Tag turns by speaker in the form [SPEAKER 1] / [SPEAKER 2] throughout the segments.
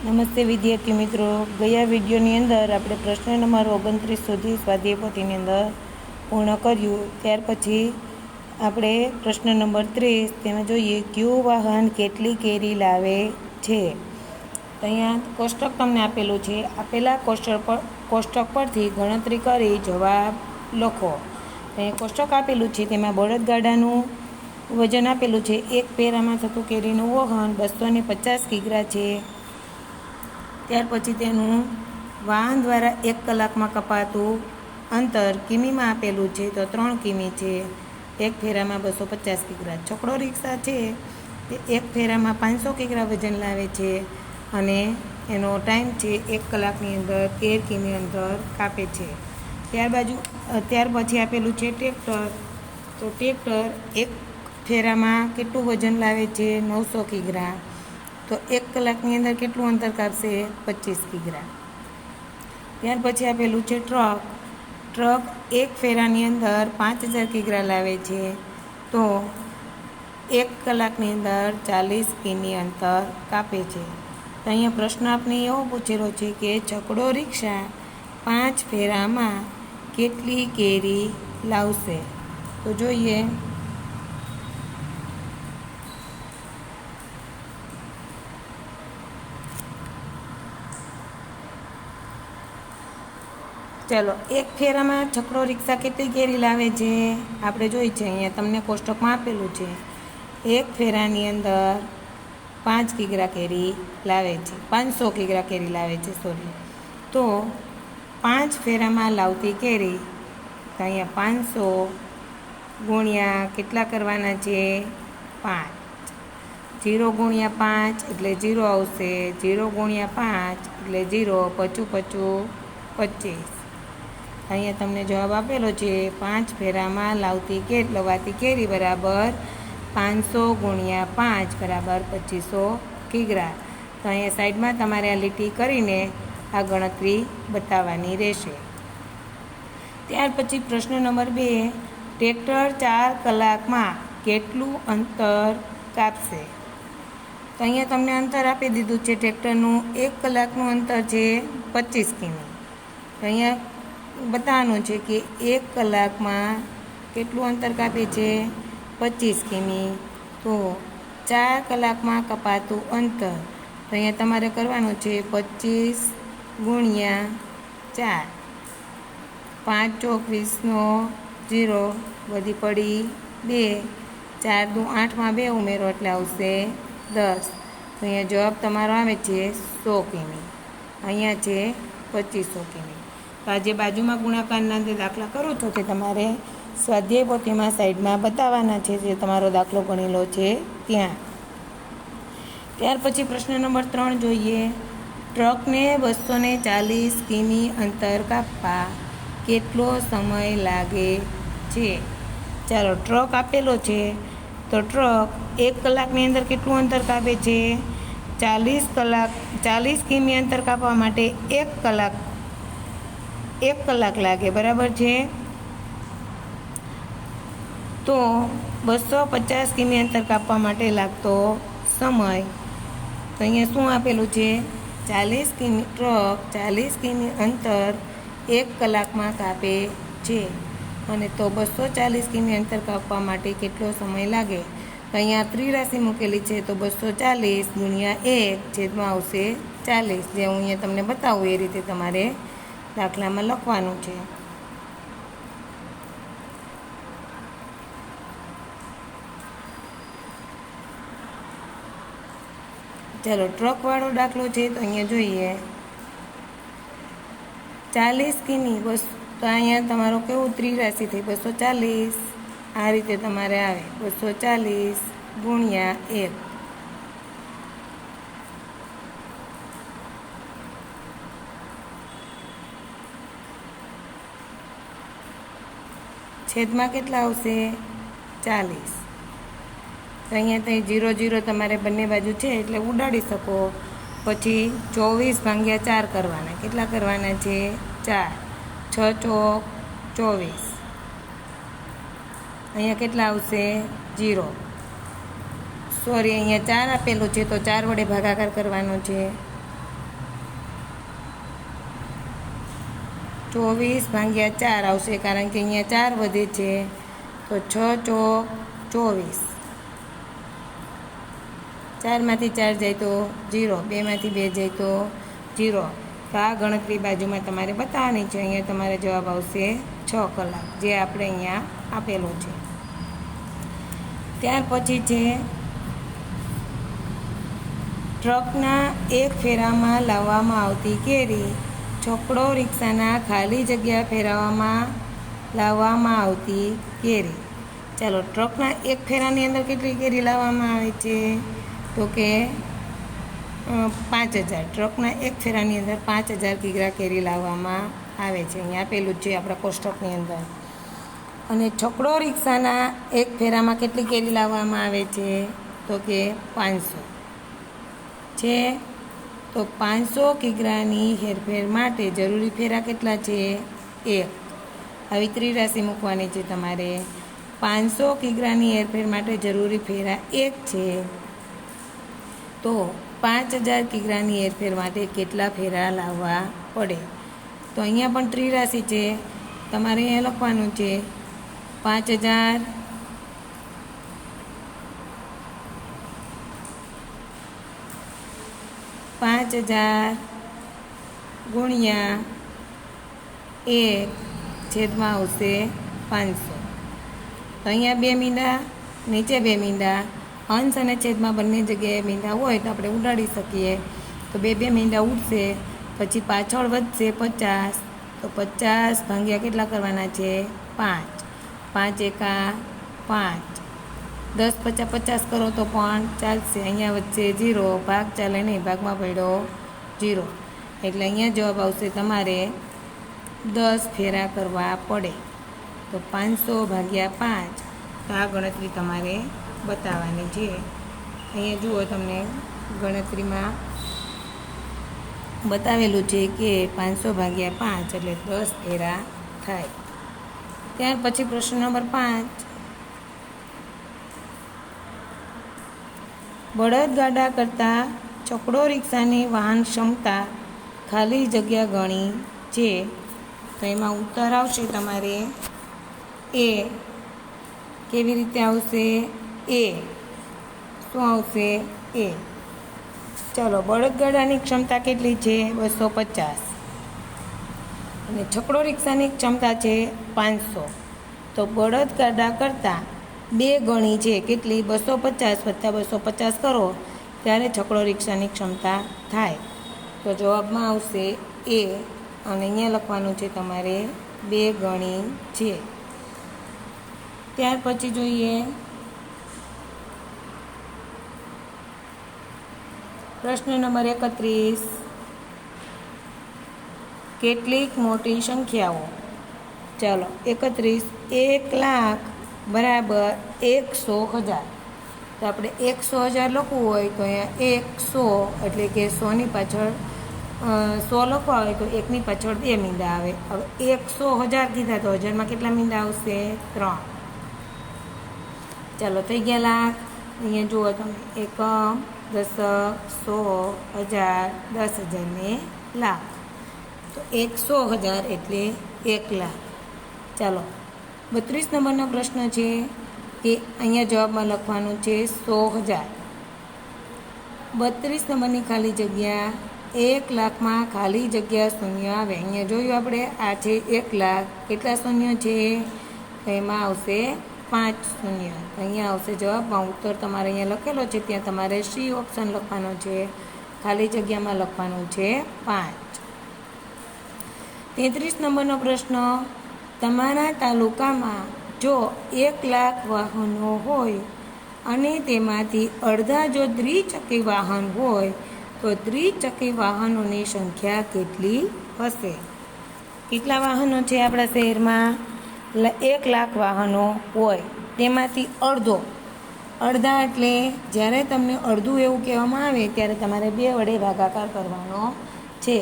[SPEAKER 1] નમસ્તે વિદ્યાર્થી મિત્રો, ગયા વિડીયોની અંદર આપણે પ્રશ્ન નંબર 29 સુધી સ્વાધ્યાય પોથીની અંદર પૂર્ણ કર્યું. ત્યાર પછી આપણે પ્રશ્ન નંબર 30 તેમાં જોઈએ ક્યુ વાહન કેટલી કેરી લાવે છે. તો અહીંયા કોષ્ટક તમને આપેલું છે. આપેલા કોષ્ટક પરથી ગણતરી કરી જવાબ લખો. અહીંયા કોષ્ટક આપેલું છે, તેમાં બળદગાડાનું વજન આપેલું છે. એક ફેરામાં થતું કેરીનું વહન 250 કિગ્રા છે. ત્યાર પછી તેનું વાહન દ્વારા 1 કલાકમાં કપાતું અંતર કિમીમાં આપેલું છે, તો 3 કિમી છે. એક ફેરામાં 250 કિગ્રા. છકડો રિક્ષા છે તે એક ફેરામાં 500 કિગ્રા વજન લાવે છે અને એનો ટાઈમ છે 1 કલાકની અંદર 13 કિમી અંતર કાપે છે. ત્યાર પછી આપેલું છે ટ્રેક્ટર. તો ટ્રેક્ટર એક ફેરામાં કેટલું વજન લાવે છે? 900 કિગ્રા. તો 1 કલાકની અંદર કેટલું અંતર કાપશે? 25 કિગ્રા. ત્યાર પછી આપેલું છે ટ્રક. ટ્રક એક ફેરાની અંદર 5000 કિગ્રા લાવે છે, તો 1 કલાકની અંદર 40 કિમી અંતર કાપે છે. તો અહીંયા પ્રશ્ન આપણે એવો પૂછેલો છે કે છકડો રિક્ષા 5 ફેરામાં કેટલી કેરી લાવશે? તો જોઈએ. ચાલો, એક ફેરામાં છકડો રિક્ષા કેટલી કેરી લાવે છે આપણે જોઈ છે. અહીંયા તમને કોષ્ટકમાં આપેલું છે. એક ફેરાની અંદર 5 કિગ્રા કેરી લાવે છે, 500 કિગ્રા કેરી લાવે છે, સોરી. તો 5 ફેરામાં લાવતી કેરી, તો અહીંયા 500 ગુણ્યા કેટલા કરવાના છે? 5. 0 ગુણ્યા 5 એટલે 0 આવશે. 0 ગુણ્યા 5 એટલે 0. 5 5 25. અહીંયા તમને જવાબ આપેલો છે 5 ફેરામાં લવાતી કેરી બરાબર 500 ગુણ્યા 5 બરાબર 2500 કિગ્રા. તો અહીંયા સાઈડમાં તમારે આ લીટી કરીને આ ગણતરી બતાવવાની રહેશે. ત્યાર પછી પ્રશ્ન નંબર 2, ટ્રેક્ટર 4 કલાકમાં કેટલું અંતર કાપશે? તો અહીંયા તમને અંતર આપી દીધું છે. ટ્રેક્ટરનું 1 કલાકનું અંતર છે 25 કિમી. તો અહીંયા બતાવવાનું છે કે 1 કલાકમાં કેટલું અંતર કાપે છે? 25 કિમી. તો 4 કલાકમાં કપાતું અંતર, તો અહીંયા તમારે કરવાનું છે 25 ગુણ્યા 4. 5 ચોક 20નો 0 વધી પડી 2. 4 દુ 8માં 2 ઉમેરો એટલે આવશે 10. તો અહીંયા જવાબ તમારો આવે છે 100 કિમી. અહીંયા છે 2500 કિમી. તો આ જે બાજુમાં ગુણાકારના જે દાખલા કરું છું તે તમારે સ્વાધ્યાય પોથીમાં સાઈડમાં બતાવવાના છે, જે તમારો દાખલો ગણેલો છે ત્યાં. ત્યાર પછી પ્રશ્ન નંબર 3 જોઈએ. ટ્રકને 240 કિમી અંતર કાપવા કેટલો સમય લાગે છે? ચાલો, ટ્રક આપેલો છે, તો ટ્રક 1 કલાકની અંદર કેટલું અંતર કાપે છે? 40 કિમી અંતર કાપવા માટે 1 કલાક લાગે, બરાબર છે. તો 250 કિમી અંતર કાપવા માટે લાગતો સમય, તો અહીંયા શું આપેલું છે? 40 કિમી. ટ્રક 40 કિમી અંતર 1 કલાકમાં કાપે છે, અને તો 240 કિમી અંતર કાપવા માટે કેટલો સમય લાગે? તો અહીંયા ત્રિરાશિ મૂકેલી છે, તો 240 ગુણ્યા 1 છેદમાં આવશે 40. જે હું અહીંયા તમને બતાવું એ રીતે તમારે દાખલામાં લખવાનું છે. ચાલો, ટ્રકવાળો દાખલો છે, તો અહીંયા જોઈએ 40 કિમી. તો અહીંયા તમારો કેવું ત્રિરાશિ થઈ 240. આ રીતે તમારે આવે 240 ગુણ્યા 1. છેદમાં કેટલા આવશે? 40. તો અહીંયા ત્યાં 0 0 તમારે બંને બાજુ છે એટલે ઉડાડી શકો. પછી 24 ભાગ્યા 4 કરવાના. કેટલા કરવાના છે? 4. 6 ચોક 24. અહીંયા કેટલા આવશે? 0. સોરી, અહીંયા 4 આપેલું છે, તો 4 વડે ભાગાકાર કરવાનો છે. 24 ભાગ્યા 4 આવશે, કારણ કે અહીંયા 4 વધે છે. તો 6 ચોક 24. 4માંથી 4 જાય તો 0, 2માંથી 2 જાય તો 0. તો આ ગણતરી બાજુમાં તમારે બતાવવાની છે. અહીંયા તમારે જવાબ આવશે 6 કલાક, જે આપણે અહીંયા આપેલું છે. ત્યાર પછી છે ટ્રકના એક ફેરામાં લાવવામાં આવતી કેરી છકડો રિક્ષાના ખાલી જગ્યા ફેરવવામાં લાવવામાં આવતી કેરી. ચાલો, ટ્રકના એક ફેરાની અંદર કેટલી કેરી લાવવામાં આવે છે? તો કે 5000. ટ્રકના એક ફેરાની અંદર 5000 કિગ્રા કેરી લાવવામાં આવે છે. અહીંયા આપેલું છે આપણા કોષ્ટકની અંદર. અને છકડો રિક્ષાના એક ફેરામાં કેટલી કેરી લાવવામાં આવે છે? તો કે 500 છે. તો 500 કિગ્રાની હેરફેર માટે જરૂરી ફેરા કેટલા છે? 1. આવી ત્રિરાશિ મૂકવાની છે તમારે. 500 કિગ્રાની હેરફેર માટે જરૂરી ફેરા 1 છે. તો 5000 કિગ્રાની હેરફેર માટે કેટલા ફેરા લાવવા પડે? તો અહીંયા પણ ત્રિરાશિ છે, તમારે અહીંયા લખવાનું છે 5000 ગુણ્યા 1 છેદમાં આવશે 500. તો અહીંયા 2 મીંડા, નીચે 2 મીંડા, અંશ અને છેદમાં બંને જગ્યાએ મીંડા હોય તો આપણે ઉડાડી શકીએ. તો 2 મીંડા ઉડશે, પછી પાછળ વધશે 50. તો 50 ભાગ્યા કેટલા કરવાના છે? 5. 5 એકા 5. 10 50 50 કરો તો પણ ચાલશે. અહીંયા વચ્ચે 0, ભાગ ચાલે નહીં, ભાગમાં પડ્યો 0. એટલે અહીંયા જવાબ આવશે તમારે 10 ફેરા કરવા પડે. તો 500 ભાગ્યા 5. તો આ ગણતરી તમારે બતાવવાની છે. અહીંયા જુઓ, તમને ગણતરીમાં બતાવેલું છે કે 500 ભાગ્યા 5 એટલે 10 ફેરા થાય. ત્યાર પછી પ્રશ્ન નંબર 5. બળદગાડા કરતાં છકડો રિક્ષાની વાહન ક્ષમતા ખાલી જગ્યા ગણી છે. તો એમાં ઉત્તર આવશે તમારે એ. કેવી રીતે આવશે? એ શું આવશે? એ. ચાલો, બળદગાડાની ક્ષમતા કેટલી છે? 250. અને છકડો રિક્ષાની ક્ષમતા છે 500. તો બળદગાડા કરતાં 2 ગણી છે. કેટલી? 250 વત્તા 250 કરો ત્યારે છકડો રિક્ષાની ક્ષમતા થાય. તો જવાબમાં આવશે એ. અને અહીંયા લખવાનું છે તમારે 2 ગણી છે. ત્યાર પછી જોઈએ પ્રશ્ન નંબર 31. કેટલીક મોટી સંખ્યાઓ. ચાલો, 31. 1 લાખ બરાબર 100,000. તો આપણે 100,000 લખવું હોય તો અહીંયા 100 એટલે કે 100ની પાછળ 100 લખવા હોય તો 1ની પાછળ 2 મીંડા આવે. હવે 100,000 કીધા તો 1000માં કેટલા મીંડા આવશે? 3. ચાલો, થઈ ગયા લાખ. અહીંયા જુઓ તમે, 1, 10, 100, 1000, 10,000 ને લાખ. તો 100,000 એટલે 1 લાખ. ચાલો, 32 નંબરનો પ્રશ્ન છે કે અહીંયા જવાબમાં લખવાનું છે 100,000. 32 નંબરની ખાલી જગ્યા 1 લાખમાં ખાલી જગ્યા શૂન્ય આવે. અહીંયા જોયું આપણે, આ છે 1 લાખ. કેટલા શૂન્ય છે? તો એમાં આવશે 5 શૂન્ય. અહીંયા આવશે જવાબમાં. ઉત્તર તમારે અહીંયા લખેલો છે, ત્યાં તમારે સી ઓપ્શન લખવાનો છે. ખાલી જગ્યામાં લખવાનું છે 5. 33 નંબરનો પ્રશ્ન. તમારા તાલુકામાં જો 1 લાખ વાહનો હોય અને તેમાંથી અડધા જો દ્વિચક્રી વાહન હોય તો દ્વિચક્રી વાહનોની સંખ્યા કેટલી હશે? કેટલા વાહનો છે આપણા શહેરમાં? 1 લાખ વાહનો હોય, તેમાંથી અડધા એટલે જ્યારે તમને અડધું એવું કહેવામાં આવે ત્યારે તમારે 2 વડે ભાગાકાર કરવાનો છે.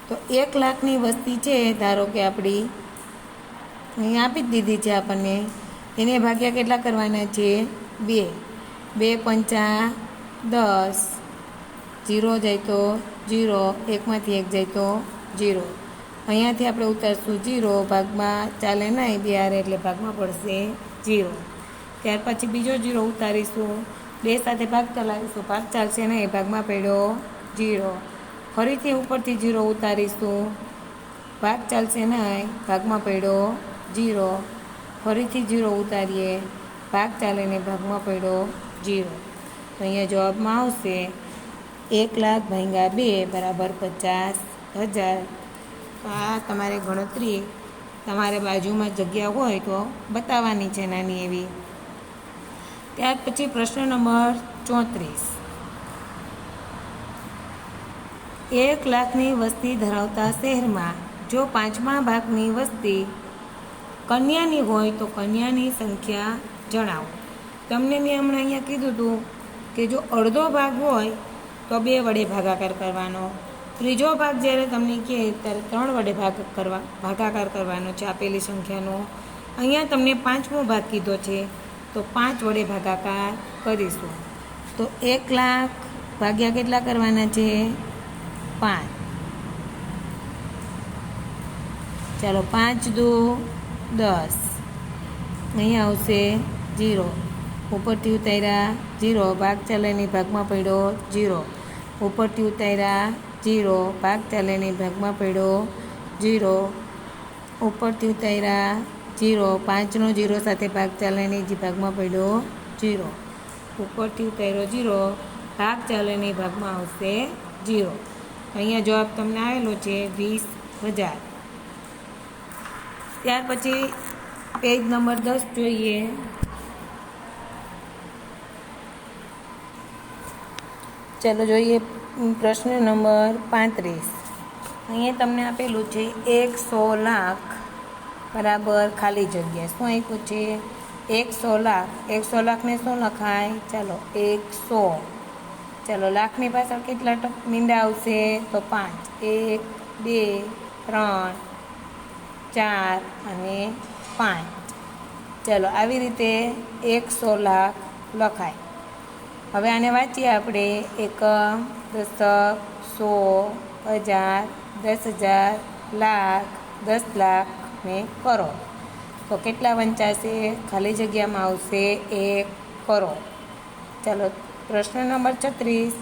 [SPEAKER 1] તો 1 લાખની વસ્તી છે, ધારો કે આપણી અહીં આપી જ દીધી છે આપણને, એને ભાગ્યા કેટલા કરવાના છે? 2. 2 પંચા 10, 0 જાય તો 0, 1માંથી 1 જાય તો 0. અહીંયાથી આપણે ઉતારશું 0, ભાગમાં ચાલે નહીં 2 હારે એટલે ભાગમાં પડશે 0. ત્યાર પછી બીજો 0 ઉતારીશું, 2 સાથે ભાગ ચલાવીશું, ભાગ ચાલશે નહીં, ભાગમાં પડ્યો 0. ફરીથી ઉપરથી 0 ઉતારીશું, ભાગ ચાલશે નહીં, ભાગમાં પડ્યો 0. ફરીથી 0 ઉતારીએ, ભાગ ચાલે ને ભાગમાં પડ્યો 0. તો અહીંયા જવાબમાં આવશે 1,00,000 ભાગ્યા 2 બરાબર 50,000. તો આ તમારે ગણતરી તમારે બાજુમાં જગ્યા હોય તો બતાવવાની છે નાની એવી. ત્યાર પછી પ્રશ્ન નંબર 34. 1,00,000ની વસ્તી ધરાવતા શહેરમાં જો 5મા ભાગની વસ્તી કન્યાની હોય તો કન્યાની સંખ્યા જણાવો. તમને મેં હમણાં અહીંયા કીધું હતું કે જો અડધો ભાગ હોય તો 2 વડે ભાગાકાર કરવાનો, ત્રીજો ભાગ જ્યારે તમને કહે ત્યારે 3 વડે ભાગાકાર કરવાનો છે આપેલી સંખ્યાનો. અહીંયા તમને 5મો ભાગ કીધો છે તો 5 વડે ભાગાકાર કરીશું. તો 1,00,000 ભાગ્યા કેટલા કરવાના છે? 5. ચાલો 5 દુ 10. અહીંયા આવશે 0. ઉપરથી ઉતાર્યા 0, ભાગ ચાલેની ભાગમાં પડ્યો 0. ઉપરથી ઉતાર્યા 0, ભાગ ચાલેની ભાગમાં પડ્યો 0. ઉપરથી ઉતાર્યા 0, 5નો 0 સાથે ભાગ ચાલેની ભાગમાં પડ્યો 0. ઉપરથી ઉતાર્યો 0, ભાગ ચાલેની ભાગમાં આવશે 0. અહીંયા જવાબ તમને આવેલો છે 20,000. ત્યાર પછી પેજ નંબર 10 જોઈએ. ચાલો જોઈએ પ્રશ્ન નંબર 35. અહીંયા તમને આપેલું છે 100 લાખ બરાબર ખાલી જગ્યા. શું આપ્યું છે? 100 લાખ. 100 લાખને શું લખાય? ચાલો 100. ચાલો લાખની પાછળ કેટલા મીંડા આવશે? તો 5. 1, 2, 3, 4 અને 5. ચાલો આવી રીતે 100 લાખ લખાય. હવે આને વાંચીએ આપણે. 1, 10, 100, 1000, 10,000, લાખ, 10 લાખ ને કરોડ. તો કેટલા વંચાશે? ખાલી જગ્યામાં આવશે 1 કરોડ. ચાલો પ્રશ્ન નંબર 36.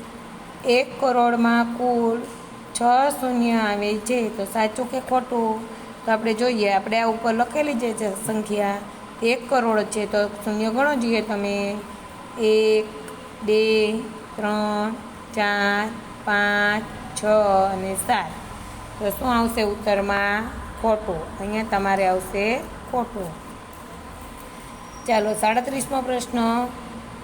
[SPEAKER 1] 1 કરોડમાં કુલ 6 શૂન્ય આવે છે તો સાચું કે ખોટું? તો આપણે જોઈએ. આપણે આ ઉપર લખેલી જે છે સંખ્યા 1 કરોડ છે તો શૂન્ય ગણો જોઈએ તમે. 1, 2, 3, 4, 5, 6 અને 7. તો શું આવશે ઉત્તરમાં? ખોટું. અહીંયા તમારે આવશે ખોટું. ચાલો 37મો પ્રશ્ન.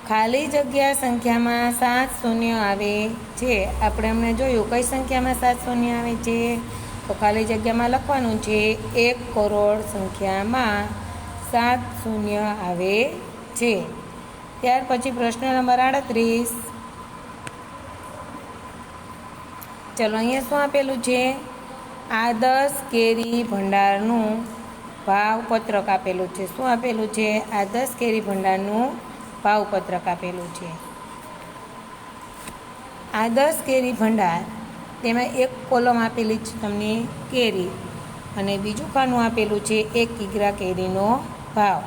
[SPEAKER 1] ખાલી જગ્યા સંખ્યામાં 7 શૂન્ય આવે છે. આપણે હમણાં જોયું કઈ સંખ્યામાં 7 શૂન્ય આવે છે? તો ખાલી જગ્યામાં લખવાનું છે 1 કરોડ સંખ્યામાં 7 શૂન્ય આવે છે. ત્યાર પછી પ્રશ્ન નંબર 38. ચલો અહીંયા શું આપેલું છે? આદર્શ કેરી ભંડારનું ભાવપત્રક આપેલું છે. શું આપેલું છે? આદર્શ કેરી ભંડારનું ભાવપત્રક આપેલું છે. આદર્શ કેરી ભંડાર, તેમાં એક કોલમ આપેલી છે તમને કેરી અને બીજું ખાનું આપેલું છે 1 કિગ્રા કેરીનો ભાવ.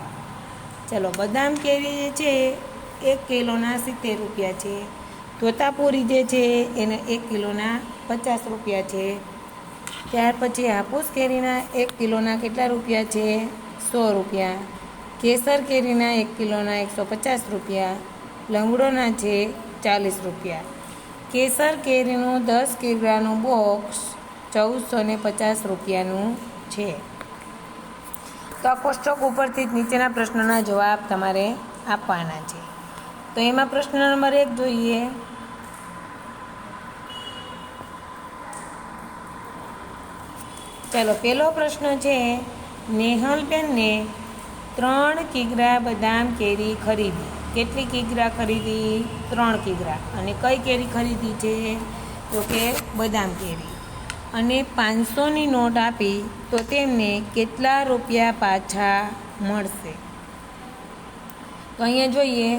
[SPEAKER 1] ચલો બદામ કેરી જે છે 1 કિલોના 70 રૂપિયા છે. તોતાપુરી જે છે એને 1 કિલોના 50 રૂપિયા છે. ત્યાર પછી હાફૂસ કેરીના 1 કિલોના કેટલા રૂપિયા છે? 100 રૂપિયા. કેસર કેરીના 1 કિલોના 150 રૂપિયા. લંગડોના છે 40 રૂપિયા. કેસર કેરીનું 10 કિગ્રાનું બોક્સ 1450 રૂપિયાનું છે. તો આ કોષ્ટક ઉપરથી જ નીચેના પ્રશ્નના જવાબ તમારે આપવાના છે. તો એમાં પ્રશ્ન નંબર 1 જોઈએ. ચાલો પહેલો પ્રશ્ન છે. નેહલબેનને 3 કિગ્રા બદામ કેરી ખરીદી. કેટલી કિગ્રા ખરીદી? 3 કિગ્રા. અને કઈ કેરી ખરીદી છે? તો કે બદામ કેરી. અને 500ની નોટ આપી તો તેમને કેટલા રૂપિયા પાછા મળશે? તો અહીંયા જોઈએ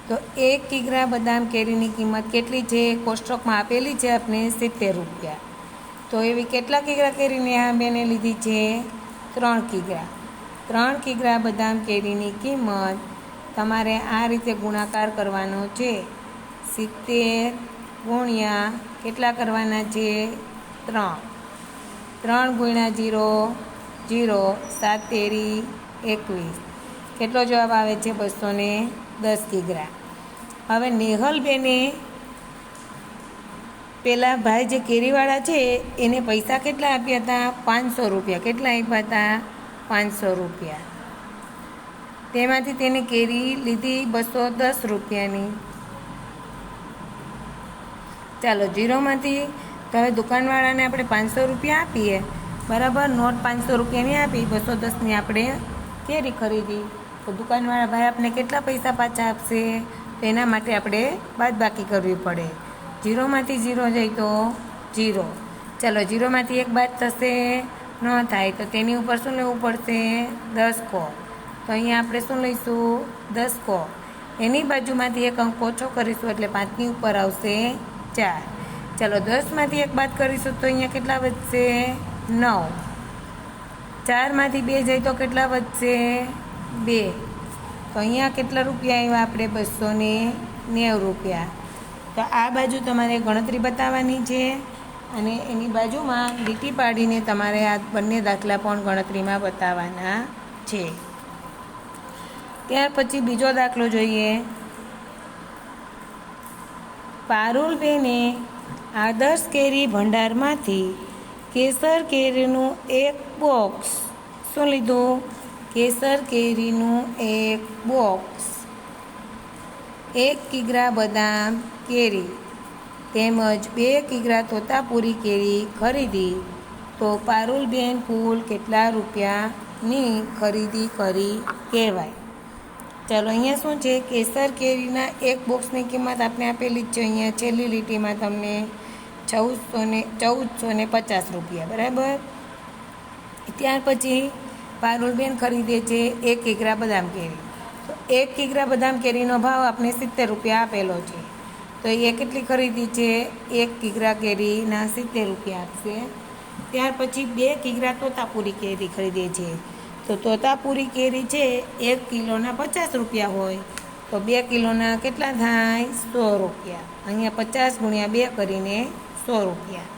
[SPEAKER 1] તો 1 કિગ્રા બદામ કેરીની કિંમત કેટલી છે? કોષ્ટકમાં આપેલી છે આપણે 70 રૂપિયા. તો એવી કેટલા કિગ્રા કેરી નેહાબેને લીધી છે? 3 કિગ્રા. 3 કિગ્રા બદામ કેરીની કિંમત તમારે આ રીતે ગુણાકાર કરવાનો છે. 70 ગુણ્યા કેટલા કરવાના છે? 3. 3 ગુણ્યા 0 0, 7 તેરી 21. કેટલો જવાબ આવે છે? 210 કિગ્રા. હવે નેહલબેને પેલા ભાઈ જે કેરીવાળા છે એને પૈસા કેટલા આપ્યા હતા? 500 રૂપિયા. કેટલા આપ્યા હતા? 500 રૂપિયા. તેમાંથી તેને કેરી લીધી 210 રૂપિયાની. ચાલો 0માંથી તો હવે દુકાનવાળાને આપણે 500 રૂપિયા આપીએ, બરાબર. નોટ 500 રૂપિયાની આપી, 210ની આપણે કેરી ખરીદી, તો દુકાનવાળા ભાઈ આપણે કેટલા પૈસા પાછા આપશે? તો એના માટે આપણે બાદબાકી કરવી પડે. 0માંથી 0 જાય તો 0. ચાલો 0માંથી 1 બાદ થશે, ન થાય તો તેની ઉપર શું લેવું પડશે? 10 કો. તો અહીંયા આપણે શું લઈશું? 10 કો. એની બાજુમાંથી 1 અંક ઓછો કરીશું એટલે 5ની ઉપર આવશે 4. ચાલો 10માંથી 1 બાદ કરીશું તો અહીંયા કેટલા વધશે? 9. 4માંથી 2 જાય તો કેટલા વધશે? 2. તો અહીંયા કેટલા રૂપિયા આવ્યા આપણે? 290 રૂપિયા. તો આ બાજુ તમારે ગણતરી બતાવવાની છે અને એની બાજુમાં લીટી પાડીને તમારે આ બંને દાખલા પણ ગણતરીમાં બતાવવાના છે. ત્યાર પછી બીજો દાખલો જોઈએ. પારુલબેને આદર્શ કેરી ભંડારમાંથી કેસર કેરીનું 1 બોક્સ શું લીધું? કેસર કેરીનું 1 બોક્સ, 1 કિગ્રા બદામ કેરી તેમજ 2 કિગ્રા તોતાપુરી કેરી ખરીદી. તો પારુલબેન કુલ કેટલા રૂપિયાની ખરીદી કરી કહેવાય? ચાલો અહીંયા શું છે? કેસર કેરીના 1 બોક્સની કિંમત આપણે આપેલી જ છે. અહીંયા છેલ્લી લીટીમાં તમને 1450 રૂપિયા, બરાબર. ત્યાર પછી પારુલબેન ખરીદે છે 1 કિગ્રા બદામ કેરી. તો 1 કિગ્રા બદામ કેરીનો ભાવ આપણે 70 રૂપિયા આપેલો છે. તો એ કેટલી ખરીદી છે? 1 કિગ્રા કેરીના 70 રૂપિયા આપશે. ત્યાર પછી 2 કિગ્રા તોતાપુરી કેરી ખરીદે છે. તો તોતાપુરી કેરી છે 1 કિલોના 50 રૂપિયા હોય, તો 2 કિલોના કેટલા થાય? 100 રૂપિયા. અહીંયા 50 ગુણ્યા 2 કરીને 100 રૂપિયા.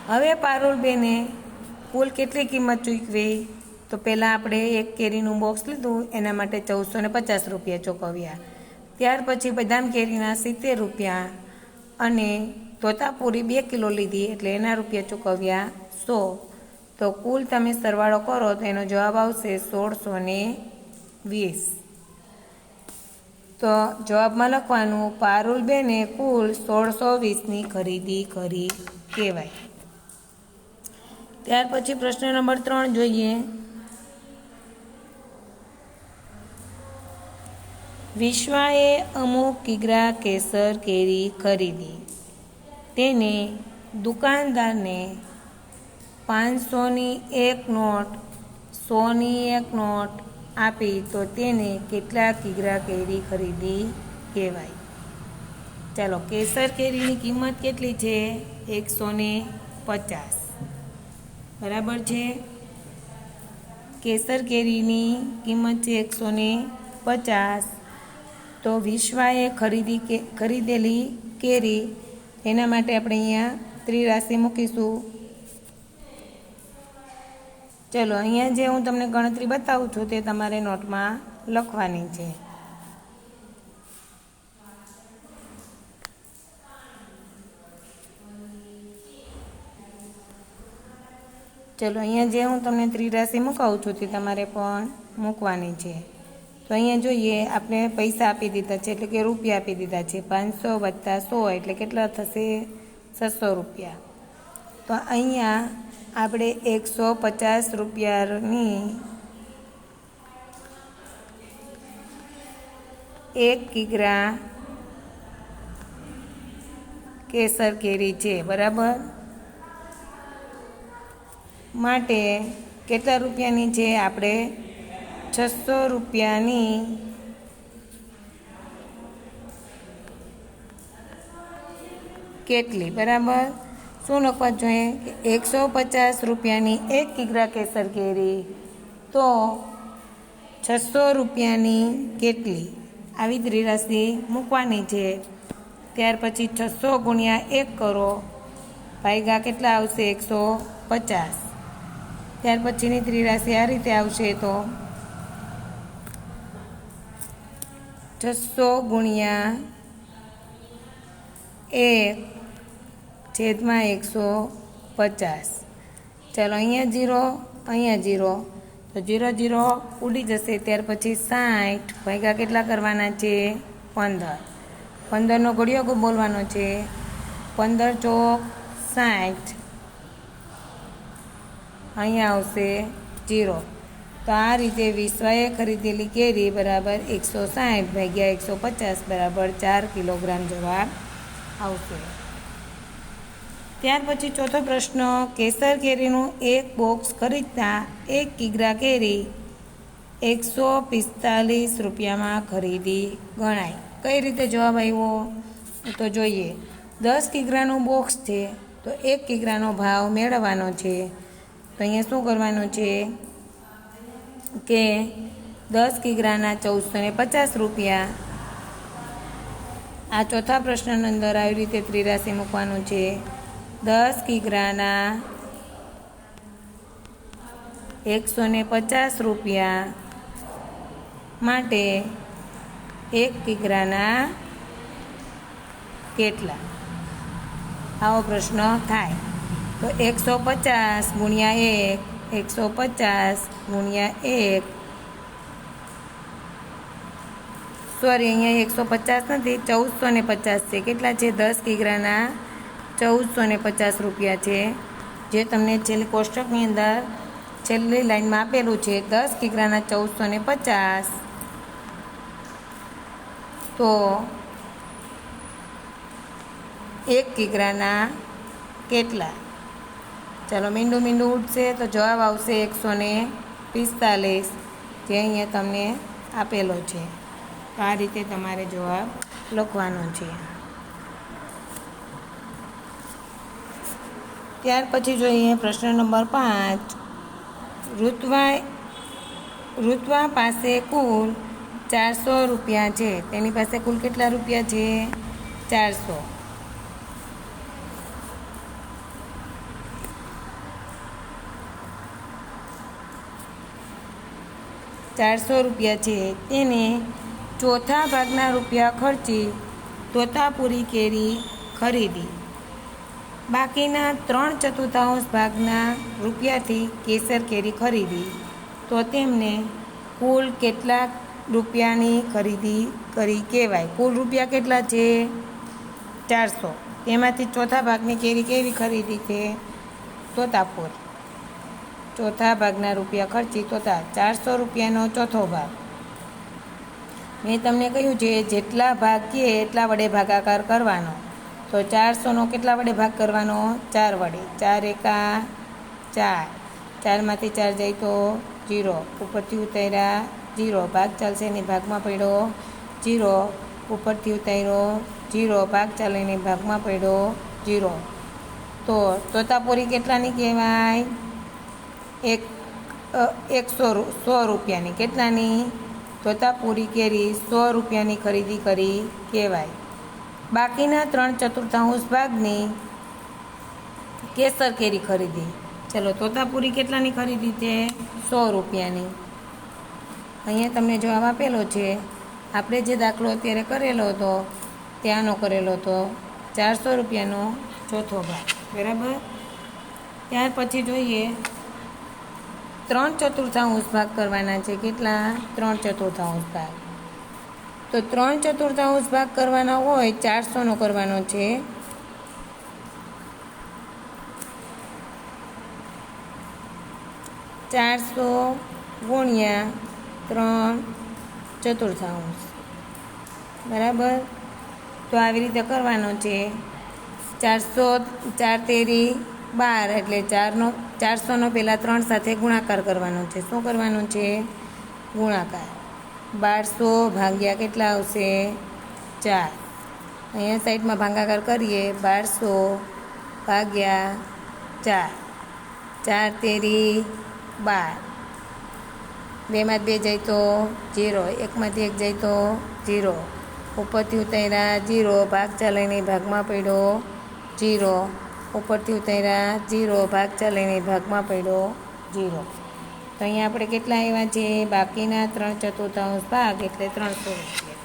[SPEAKER 1] હવે પારુલબેને કુલ કેટલી કિંમત ચૂકવી? તો પહેલાં આપણે 1 કેરીનું બોક્સ લીધું, એના માટે 1450 રૂપિયા ચૂકવ્યા. ત્યાર પછી બદામ કેરીના 70 રૂપિયા અને તોતાપુરી 2 કિલો લીધી એટલે એના રૂપિયા ચૂકવ્યા 100. તો કુલ તમે સરવાળો કરો તો એનો જવાબ આવશે 1620. તો જવાબમાં લખવાનું પારુલબેને કુલ 1620ની ખરીદી કરી કહેવાય. ત્યાર પછી પ્રશ્ન નંબર 3 જોઈએ. વિશ્વાએ અમુક કિગ્રા કેસર કેરી ખરીદી. તેને દુકાનદારને 500ની 1 નોટ, 100ની 1 નોટ આપી તો તેને કેટલા કિગ્રા કેરી ખરીદી કહેવાય? ચાલો કેસર કેરીની કિંમત કેટલી છે? 150, બરાબર છે. કેસર કેરીની કિંમત છે 150. તો વિશ્વાએ ખરીદેલી કેરી, એના માટે આપણે અહીંયા ત્રિરાશિ મૂકીશું. ચલો અહીંયા જે હું તમને ગણતરી બતાવું છું તે તમારે નોટમાં લખવાની છે. ચલો અહીંયા જે હું તમને ત્રિરાશિ મુકાવું છું તે તમારે પણ મૂકવાની છે. તો અહીંયા જોઈએ, આપણે પૈસા આપી દીધા છે એટલે કે રૂપિયા આપી દીધા છે. 500 વત્તા 100 એટલે કેટલા થશે? 600 રૂપિયા. તો અહીંયા આપણે 150 રૂપિયાની 1 કિગ્રા કેસર કેરી છે, બરાબર. માટે કેટલા રૂપિયાની છે? આપણે 600 રૂપિયાની કેટલી, બરાબર. શું લખવા જોઈએ કે 150 રૂપિયાની 1 કિગ્રા કેસર કેરી, તો 600 રૂપિયાની કેટલી, આવી ત્રિરાશિ મૂકવાની છે. ત્યાર પછી 600 ગુણ્યા 1 કરો, ભાગ્યા કેટલા આવશે 150. ત્યાર પછીની ત્રિરાશિ આ રીતે આવશે, તો 600 ગુણ્યા 1 છેદમાં 150. ચાલો અહીંયા 0, અહીંયા 0, તો 0 0 ઉડી જશે. ત્યાર પછી 60 ભાગ્યા કેટલા કરવાના છે 15. 15નો ઘડિયો બોલવાનો છે. 15 ચોક 60, અહીંયા આવશે 0. તો આ રીતે વિશ્વાએ ખરીદેલી કેરી બરાબર 160 ભાગ્યા 150 બરાબર 4 કિલોગ્રામ જવાબ આવશે. ત્યાર પછી ચોથો પ્રશ્ન, કેસર કેરીનું એક બોક્સ ખરીદતા 1 કિગ્રા કેરી 145 રૂપિયામાં ખરીદી ગણાય. કઈ રીતે જવાબ આવ્યો તો જોઈએ. 10 કિગ્રાનું બોક્સ છે, તો 1 કિગ્રાનો ભાવ મેળવવાનો છે. તો અહીંયા શું કરવાનું છે કે 10 કિગ્રાના 1450 રૂપિયા. આ ચોથા પ્રશ્નની અંદર આવી રીતે ત્રિરાશિ મૂકવાનું છે. 10 કિગ્રાના 150 રૂપિયા માટે 1 કિગ્રાના કેટલા, આવો પ્રશ્ન થાય. તો 150 ગુણ્યા 1, 150 ગુણ્યા 1, સોરી અહીંયા 150 નથી, 1450 છે. કેટલા છે 10 કિગ્રાના 1450 રૂપિયા છે, જે તમને છેલ્લી કોષ્ટકની અંદર છેલ્લી લાઈનમાં આપેલું છે. 10 કિગ્રાના 1450, તો 1 કિગ્રાના કેટલા. ચાલો મીંડું મીંડું ઉઠશે, તો જવાબ આવશે 145, જે અહીંયા તમને આપેલો છે. તો આ રીતે તમારે જવાબ લખવાનો છે. ત્યાર પછી જોઈએ પ્રશ્ન નંબર 5. ઋત્વા પાસે કુલ 400 રૂપિયા છે. તેની પાસે કુલ કેટલા રૂપિયા છે 400. 400 રૂપિયા છે. તેને ચોથા ભાગના રૂપિયા ખર્ચી તોતાપુરી કેરી ખરીદી. બાકીના 3/4 ભાગના રૂપિયાથી કેસર કેરી ખરીદી, તો તેમને કુલ કેટલા રૂપિયાની ખરીદી કરી કહેવાય. કુલ રૂપિયા કેટલા છે 400. તેમાંથી ચોથા ભાગની કેરી કેવી ખરીદી છે તોતાપુર. ચોથા ભાગના રૂપિયા ખર્ચી તોતા. 400 રૂપિયાનો ચોથો ભાગ. મેં તમને કહ્યું છે જેટલા ભાગ કહે એટલા વડે ભાગાકાર કરવાનો. તો 400નો કેટલા વડે ભાગ કરવાનો 4 વડે. 4 એકા 4, 4માંથી 4 જાય તો 0, ઉપરથી ઉતાર્યા 0, ભાગ ચાલશે એની ભાગમાં પડ્યો 0, ઉપરથી ઉતાર્યો 0, ભાગ ચાલે એની ભાગમાં પડ્યો 0. તો તોતાપુરી કેટલાની કહેવાય 100 રૂપિયાની. કેટલાની તોતાપુરી કેરી 100 રૂપિયાની ખરીદી કરી કહેવાય. બાકીના 3/4 ભાગની કેસર કેરી ખરીદી. ચલો તોતાપુરી કેટલાની ખરીદી છે 100 રૂપિયાની. અહીંયા તમને જવાબ આપેલો છે. આપણે જે દાખલો અત્યારે કરેલો હતો ત્યાંનો કરેલો હતો 400 રૂપિયાનો ચોથો ભાગ, બરાબર. ત્યાર પછી જોઈએ 3/4 ભાગ કરવાના છે. કેટલા 3/4 ભાગ. તો 3/4 ભાગ કરવાના હોય 400નો કરવાનો છે. ચારસો ગુણ્યા 3/4, બરાબર. તો આવી રીતે કરવાનો છે. 400 4 તેરી 12, એટલે 400નો પહેલાં 3 સાથે ગુણાકાર કરવાનો છે. શું કરવાનું છે ગુણાકાર. 1200 ભાગ્યા કેટલા આવશે 4. અહીંયા સાઈડમાં ભાગાકાર કરીએ. 1200 ભાગ્યા 4, 4 તેરી 12, 2 જાય તો 0, 1 જાય તો 0, ઉપરથી ઉતાર્યા 0, ભાગ ચાલીને ભાગમાં પડ્યો 0, ઉપરથી ઉતાર્યા 0, ભાગ ચાલીને ભાગમાં પડ્યો 0. તો અહીંયા આપણે કેટલા આવ્યા છે? બાકીના 3/4 ભાગ એટલે 300 રૂપિયા.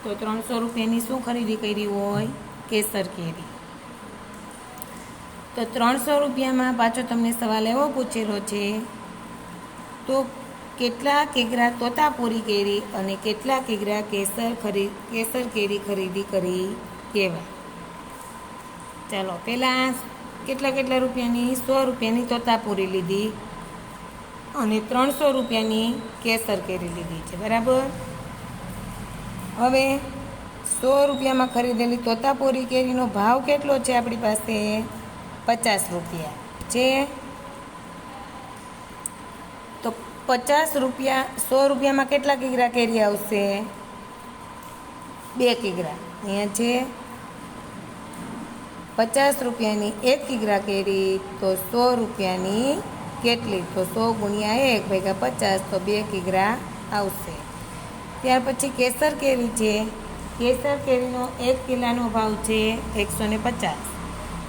[SPEAKER 1] તો 300 રૂપિયાની શું ખરીદી કરી હોય? કેસર કેરી. તો 300 રૂપિયામાં પાછો તમને સવાલ એવો પૂછેલો છે, તો કેટલા કિગ્રા તોતાપુરી કેરી અને કેટલા કિગ્રા કેસર કેરી ખરીદી કરી કહેવાય? ચાલો પહેલાં કેટલા રૂપિયાની? 100 રૂપિયાની તોતાપુરી લીધી અને 300 રૂપિયાની કેસર કેરી લીધી છે, બરાબર. હવે 100 રૂપિયામાં ખરીદેલી તોતાપુરી કેરીનો ભાવ કેટલો છે? આપણી પાસે 50 રૂપિયા છે. તો 50 રૂપિયા 100 રૂપિયામાં કેટલા કિગ્રા કેરી આવશે? 2 કિગ્રા. અહીંયા છે 50 રૂપિયાની 1 કિગ્રા કેરી, તો 100 રૂપિયાની કેટલી? તો 100 ગુણ્યા 1 ભાગ્યા 50, તો 2 કિગ્રા આવશે. ત્યાર પછી કેસર કેરી છે. કેસર કેરીનો 1 કિલ્લાનો ભાવ છે 150.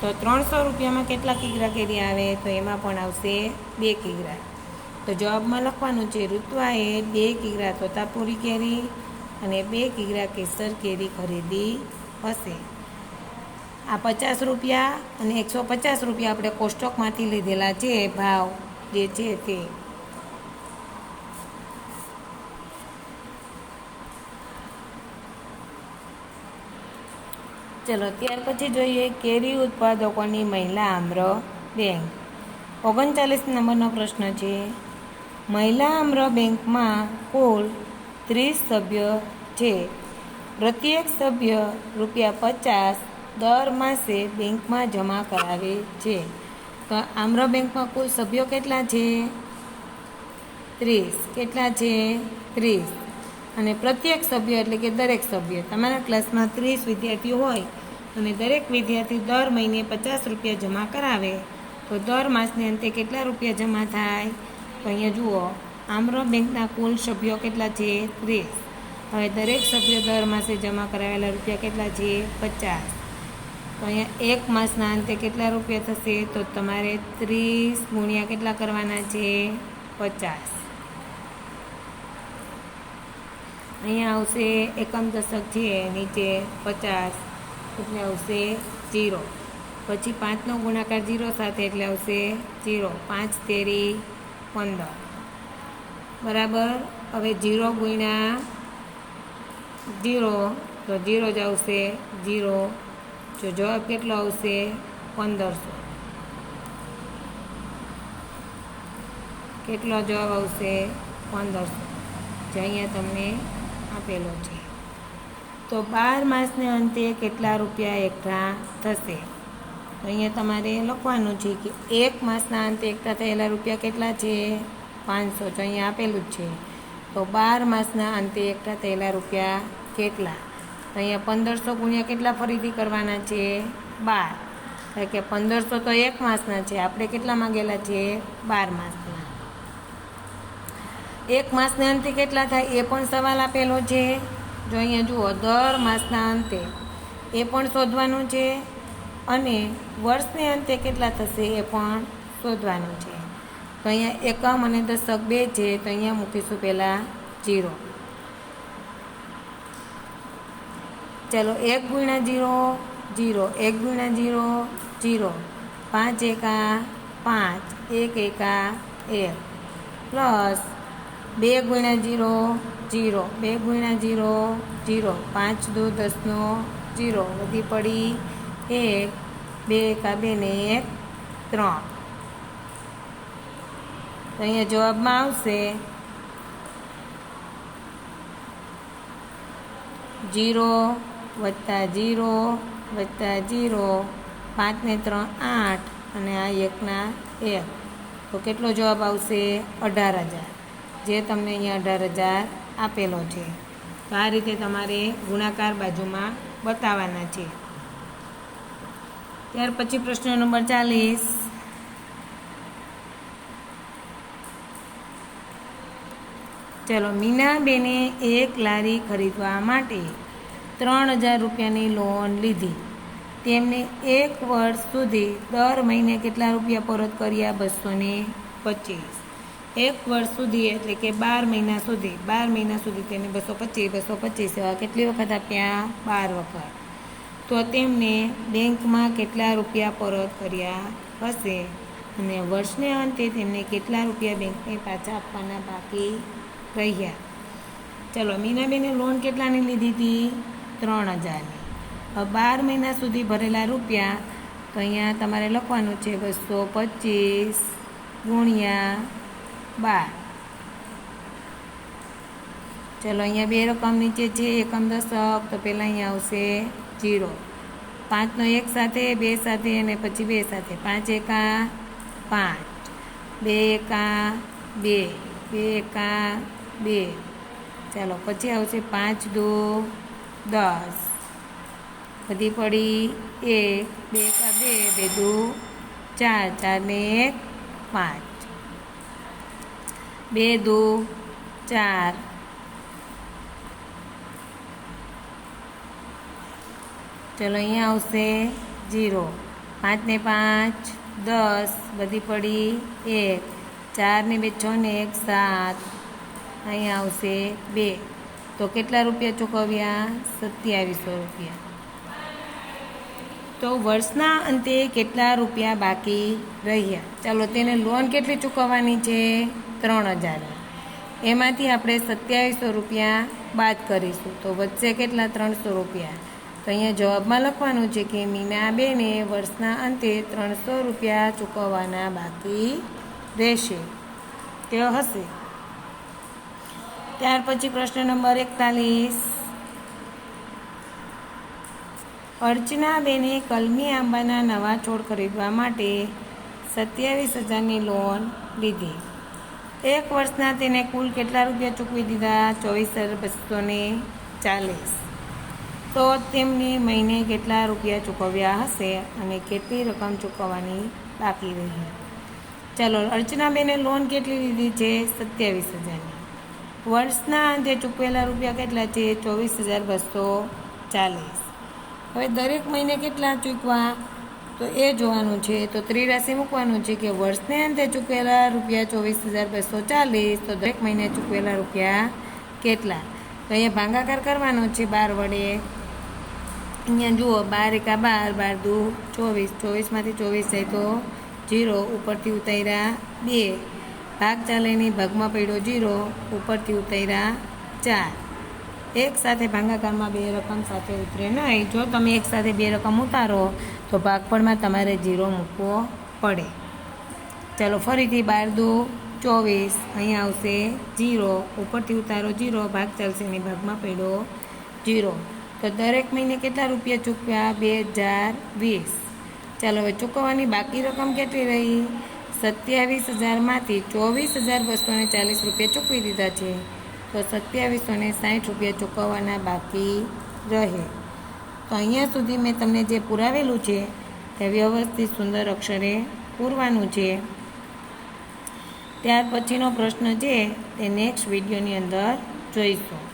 [SPEAKER 1] તો 300 રૂપિયામાં કેટલા કિગ્રા કેરી આવે? તો એમાં પણ આવશે 2 કિગ્રા. તો જવાબમાં લખવાનું છે ઋત્વાએ 2 કિગ્રા તોતાપુરી કેરી અને 2 કિગ્રા કેસર કેરી ખરીદી હશે. આ 50 રૂપિયા અને 150 રૂપિયા આપણે કોષ્ટકમાંથી લીધેલા છે ભાવ જે છે તે. ચલો ત્યાર પછી જોઈએ કેરી ઉત્પાદકોની મહિલા આમ્ર બેંક. 39 નંબરનો પ્રશ્ન છે. મહિલા આમ્ર બેંકમાં કુલ 30 સભ્ય છે. પ્રત્યેક સભ્ય ₹50 દર માસે બેંકમાં જમા કરાવે છે. તો આમ્ર બેંકમાં કુલ સભ્યો કેટલા છે? 30. કેટલા છે? 30. અને પ્રત્યેક સભ્ય એટલે કે દરેક સભ્ય. તમારા ક્લાસમાં 30 વિદ્યાર્થીઓ હોય અને દરેક વિદ્યાર્થી દર મહિને ₹50 જમા કરાવે, તો દર માસને અંતે કેટલા રૂપિયા જમા થાય? તો અહીંયા જુઓ, આમ્ર બેંકના કુલ સભ્યો કેટલા છે? 30. હવે દરેક સભ્ય દર માસે જમા કરાવેલા રૂપિયા કેટલા છે? 50. તો અહીંયા એક માસના અંતે કેટલા રૂપિયા થશે? તો તમારે 30 ગુણ્યા કેટલા કરવાના છે? 50. અહીંયા આવશે એકમ દશક છે, નીચે 50 એટલે આવશે 0. પછી 5નો ગુણાકાર 0 સાથે એટલે આવશે 0. 5 તેરી 15, બરાબર. હવે 0 ગુણ્યા 0 તો 0 જ આવશે 0. જો જવાબ કેટલો આવશે? 1500. કેટલો જવાબ આવશે? 1500, જે અહીંયા તમને આપેલો છે. તો 12 માસને અંતે કેટલા રૂપિયા એકઠા થશે? તો અહીંયા તમારે લખવાનું છે કે 1 માસના અંતે એકઠા થયેલા રૂપિયા કેટલા છે? 500. જો અહીંયા આપેલું જ છે. તો 12 માસના અંતે એકઠા થયેલા રૂપિયા કેટલા? તો અહીંયા 1500 ગુણ્યા કેટલા ફરીથી કરવાના છે? 12. કારણ કે 1500 તો 1 માસના છે, આપણે કેટલા માંગેલા છે? 12 માસના. 1 માસને અંતે કેટલા થાય એ પણ સવાલ આપેલો છે. જો અહીંયા જુઓ, દર માસના અંતે એ પણ શોધવાનું છે અને વર્ષને અંતે કેટલા થશે એ પણ શોધવાનું છે. તો અહીંયા એકમ અને દશક 2 છે, તો અહીંયા મૂકીશું પહેલાં 0. ચલો 1 ગુણ્યા 0 0, 1 ગુણ્યા 0 0, 5 એકા 5, 1 એકા 1, પ્લસ 2 ગુણ્યા 0 0, 2 ગુણ્યા 0 0, 5 દુ 10નો 0, વધી પડી 1, 2 એકા 2 ને 1 3. તો અહીંયા જવાબમાં આવશે 0 વત્તા 0 વત્તા 0, 5 ને 3 8 અને આ 1 ના 1. તો કેટલો જવાબ આવશે? 18,000, જે તમને અહીંયા 18,000 આપેલો છે. તો આ રીતે તમારે ગુણાકાર બાજુમાં બતાવવાના છે. ત્યાર પછી પ્રશ્ન નંબર 40. ચલો, મીનાબેને એક લારી ખરીદવા માટે 3000 રૂપિયાની લોન લીધી. તેમને 1 વર્ષ સુધી દર મહિને કેટલા રૂપિયા પરત કર્યા? 225. 1 વર્ષ સુધી એટલે કે 12 મહિના સુધી. 12 મહિના સુધી તેને 225 એવા કેટલી વખત આપ્યા? 12 વખત. તો તેમને બેંકમાં કેટલા રૂપિયા પરત કર્યા હશે અને વર્ષને અંતે તેમને કેટલા રૂપિયા બેંકને પાછા આપવાના બાકી રહ્યા? ચલો, મીનાબેને લોન કેટલાની લીધી હતી? 3000ની. હવે 12 મહિના સુધી ભરેલા રૂપિયા, તો અહીંયા તમારે લખવાનું છે 225 ગુણ્યા 12. ચલો, અહીંયા બે રકમ નીચે છે, એકમ દશક, તો પહેલાં અહીંયા આવશે 0. 5નો 1 સાથે, 2 સાથે અને પછી 2 સાથે. 5 એકા 5, 2 એકા 2, 2 એકા 2. ચાલો, પછી આવશે 5 દુ 10, બધી પડી 1, 2 એકા 2, 2 દુ 4, 4 ને 1 5, 2 દુ 4. ચલો, અહીંયા આવશે 0. 5 ને 5 10, બધી પડી 1, 4 ને 2 6 ને 1 7, અહીંયા આવશે 2. તો કેટલા રૂપિયા ચૂકવ્યા? 2700 રૂપિયા. તો વર્ષના અંતે કેટલા રૂપિયા બાકી રહ્યા? ચાલો, તેને લોન કેટલી ચૂકવવાની છે? 3000. એમાંથી આપણે 2700 રૂપિયા બાદ કરીશું, તો વધશે કેટલા? 300 રૂપિયા. તો અહીંયા જવાબમાં લખવાનું છે કે મીનાબેને વર્ષના અંતે 300 રૂપિયા ચૂકવવાના બાકી રહેશે. તે હશે. ત્યાર પછી પ્રશ્ન નંબર 41. અર્ચનાબેને કલમી આંબાના નવા છોડ ખરીદવા માટે 27000ની લોન લીધી. 1 વર્ષના તેને કુલ કેટલા રૂપિયા ચૂકવી દીધા? 24240. તો તેમને મહિને કેટલા રૂપિયા ચૂકવ્યા હશે અને કેટલી રકમ ચૂકવવાની બાકી રહી? ચાલો, અર્ચનાબેને લોન કેટલી લીધી છે? 27000ની. વર્ષના અંતે ચૂકવેલા રૂપિયા કેટલા છે? 24240. હવે દરેક મહિને કેટલા ચૂકવા, તો એ જોવાનું છે. તો ત્રિરાશિ મૂકવાનું છે કે વર્ષને અંતે ચૂકવેલા રૂપિયા 24240, તો દરેક મહિને ચૂકવેલા રૂપિયા કેટલા? તો અહીંયા ભાગાકાર કરવાનો છે 12 વડે. અહીંયા જુઓ, 12 એકા 12, 12 દુ 24, 24માંથી 24 જાય તો 0, ઉપરથી ઉતાર્યા 2, ભાગ ચાલે નહીં, ભાગમાં પડ્યો 0, ઉપરથી ઉતાર્યા 4. એક સાથે ભાગાકારમાં 2 રકમ સાથે ઉતરે નહીં. જો તમે એક સાથે 2 રકમ ઉતારો તો ભાગફળમાં તમારે 0 મૂકવો પડે. ચાલો, ફરીથી 12 દુ 24, અહીંયા આવશે 0, ઉપરથી ઉતારો 0, ભાગ ચાલશે નહીં, ભાગમાં પડ્યો 0. તો દરેક મહિને કેટલા રૂપિયા ચૂકવ્યા? 2020. ચાલો, હવે ચૂકવવાની બાકી રકમ કેટલી રહી? 27000માંથી 24240 રૂપિયા ચૂકવી દીધા છે, તો 2760 રૂપિયા ચૂકવવાના બાકી રહે. તો અહીંયા સુધી મેં તમને જે પુરાવેલું છે તે વ્યવસ્થિત સુંદર અક્ષરે પૂરવાનું છે. ત્યાર પછીનો પ્રશ્ન છે તે નેક્સ્ટ વિડીયોની અંદર જોઈશું.